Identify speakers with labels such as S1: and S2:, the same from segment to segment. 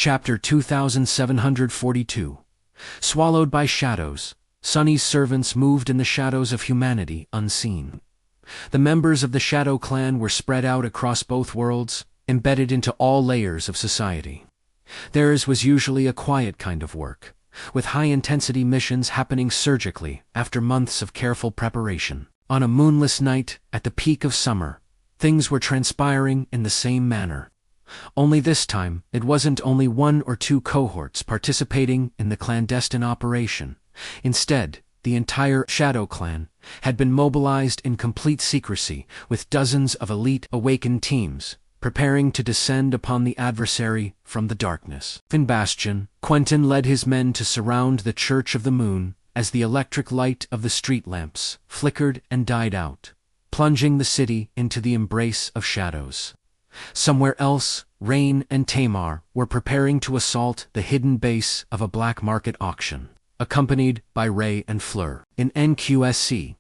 S1: Chapter 2742. Swallowed by shadows, Sunny's servants moved in the shadows of humanity unseen. The members of the Shadow Clan were spread out across both worlds, embedded into all layers of society. Theirs was usually a quiet kind of work, with high-intensity missions happening surgically after months of careful preparation. On a moonless night at the peak of summer, things were transpiring in the same manner. Only this time, it wasn't only one or two cohorts participating in the clandestine operation. Instead, the entire Shadow Clan had been mobilized in complete secrecy, with dozens of elite awakened teams preparing to descend upon the adversary from the darkness. In Bastion, Quentin led his men to surround the Church of the Moon as the electric light of the street lamps flickered and died out, plunging the city into the embrace of shadows. Somewhere else, Rain and Tamar were preparing to assault the hidden base of a black market auction, accompanied by Ray and Fleur. In NQSC,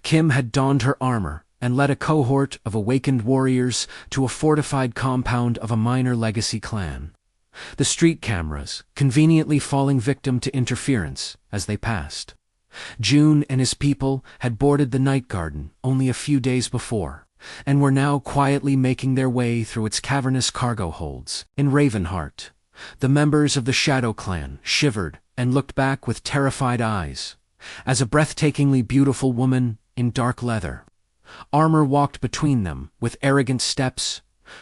S1: Kim had donned her armor and led a cohort of awakened warriors to a fortified compound of a minor legacy clan. The street cameras conveniently falling victim to interference as they passed. June and his people had boarded the Night Garden only a few days before, and were now quietly making their way through its cavernous cargo holds. In Ravenheart, the members of the Shadow Clan shivered and looked back with terrified eyes, as a breathtakingly beautiful woman in dark leather armor walked between them with arrogant steps,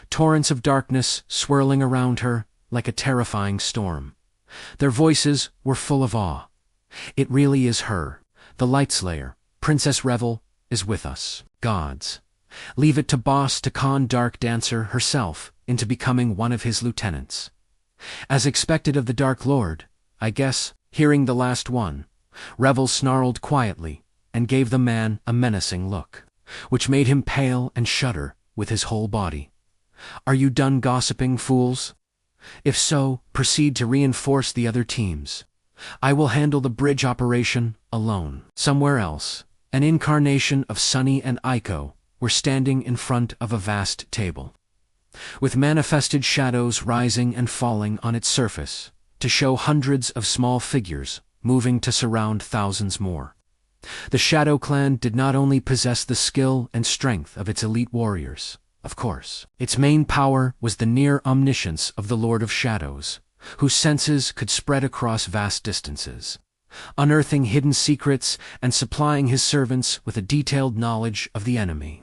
S1: torrents of darkness swirling around her like a terrifying storm. Their voices were full of awe. "It really is her, the Lightslayer. Princess Revel is with us. Gods. Leave it to Boss to con Dark Dancer herself into becoming one of his lieutenants." As expected of the Dark Lord, I guess, hearing the last one, Revel snarled quietly and gave the man a menacing look, which made him pale and shudder with his whole body. "Are you done gossiping, fools? If so, proceed to reinforce the other teams. I will handle the bridge operation alone." Somewhere else, an incarnation of Sunny and Aiko were standing in front of a vast table, with manifested shadows rising and falling on its surface to show hundreds of small figures moving to surround thousands more. The Shadow Clan did not only possess the skill and strength of its elite warriors, of course. Its main power was the near omniscience of the Lord of Shadows, whose senses could spread across vast distances, unearthing hidden secrets and supplying his servants with a detailed knowledge of the enemy.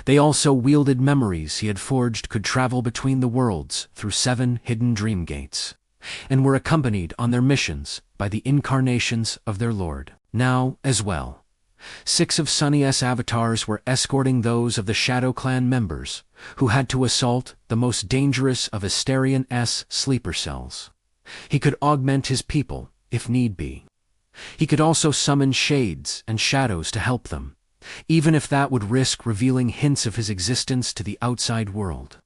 S1: They also wielded memories he had forged could travel between the worlds through 7 hidden dream gates, and were accompanied on their missions by the incarnations of their Lord. Now, as well, 6 of Sunny's avatars were escorting those of the Shadow Clan members who had to assault the most dangerous of Asterion's sleeper cells. He could augment his people, if need be. He could also summon shades and shadows to help them, even if that would risk revealing hints of his existence to the outside world.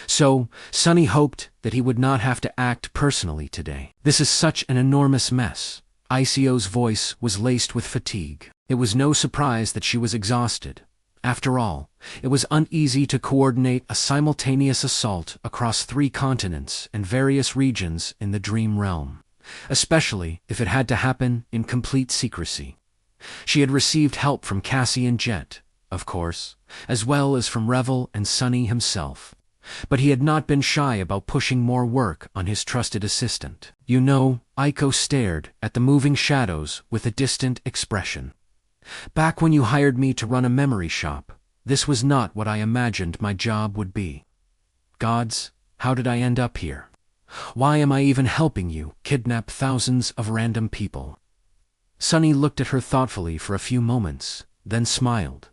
S1: So, Sunny hoped that he would not have to act personally today. "This is such an enormous mess." ICO's voice was laced with fatigue. It was no surprise that she was exhausted. After all, it was uneasy to coordinate a simultaneous assault across 3 continents and various regions in the Dream Realm, especially if it had to happen in complete secrecy. She had received help from Cassie and Jet, of course, as well as from Revel and Sunny himself. But he had not been shy about pushing more work on his trusted assistant. "You know," Aiko stared at the moving shadows with a distant expression. "Back when you hired me to run a memory shop, this was not what I imagined my job would be. Gods, how did I end up here? Why am I even helping you kidnap thousands of random people?" Sunny looked at her thoughtfully for a few moments, then smiled.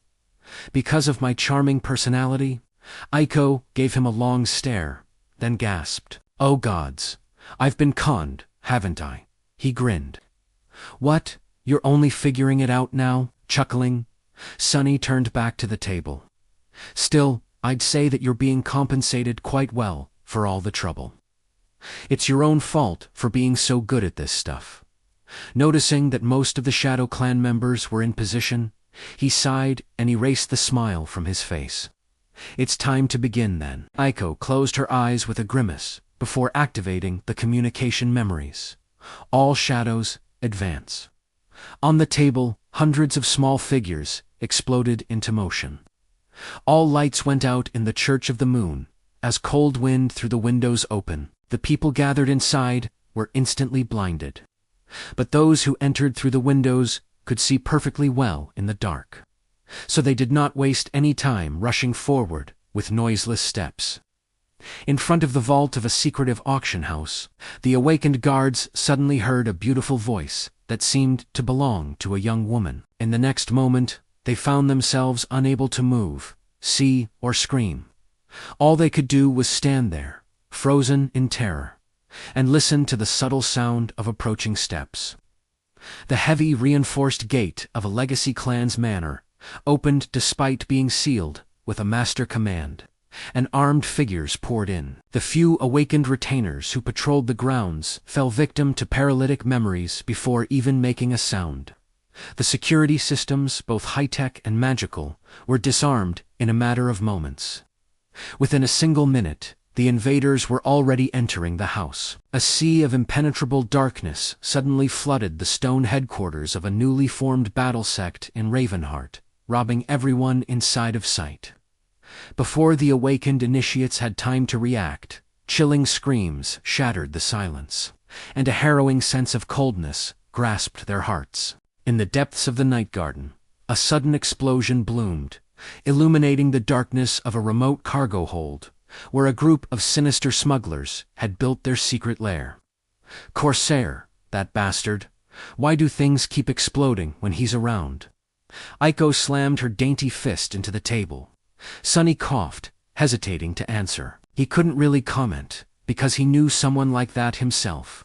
S1: "Because of my charming personality?" Aiko gave him a long stare, then gasped. "Oh gods, I've been conned, haven't I?" He grinned. "What, you're only figuring it out now?" Chuckling, Sunny turned back to the table. "Still, I'd say that you're being compensated quite well for all the trouble. It's your own fault for being so good at this stuff." Noticing that most of the Shadow Clan members were in position, he sighed and erased the smile from his face. "It's time to begin then." Aiko closed her eyes with a grimace, before activating the communication memories. All shadows advance. On the table, hundreds of small figures exploded into motion. All lights went out in the Church of the Moon. As cold wind through the windows open, the people gathered inside were instantly blinded. But those who entered through the windows could see perfectly well in the dark. So they did not waste any time rushing forward with noiseless steps. In front of the vault of a secretive auction house, the awakened guards suddenly heard a beautiful voice that seemed to belong to a young woman. In the next moment, they found themselves unable to move, see, or scream. All they could do was stand there, frozen in terror, and listen to the subtle sound of approaching steps. The heavy, reinforced gate of a legacy clan's manor opened despite being sealed with a master command, and armed figures poured in. The few awakened retainers who patrolled the grounds fell victim to paralytic memories before even making a sound. The security systems, both high-tech and magical, were disarmed in a matter of moments. Within a single minute, the invaders were already entering the house. A sea of impenetrable darkness suddenly flooded the stone headquarters of a newly formed battle sect in Ravenheart, robbing everyone inside of sight. Before the awakened initiates had time to react, chilling screams shattered the silence, and a harrowing sense of coldness grasped their hearts. In the depths of the night garden, a sudden explosion bloomed, illuminating the darkness of a remote cargo hold, where a group of sinister smugglers had built their secret lair. Corsair, that bastard. Why do things keep exploding when he's around? Aiko slammed her dainty fist into the table. Sunny coughed, hesitating to answer. He couldn't really comment, because he knew someone like that himself.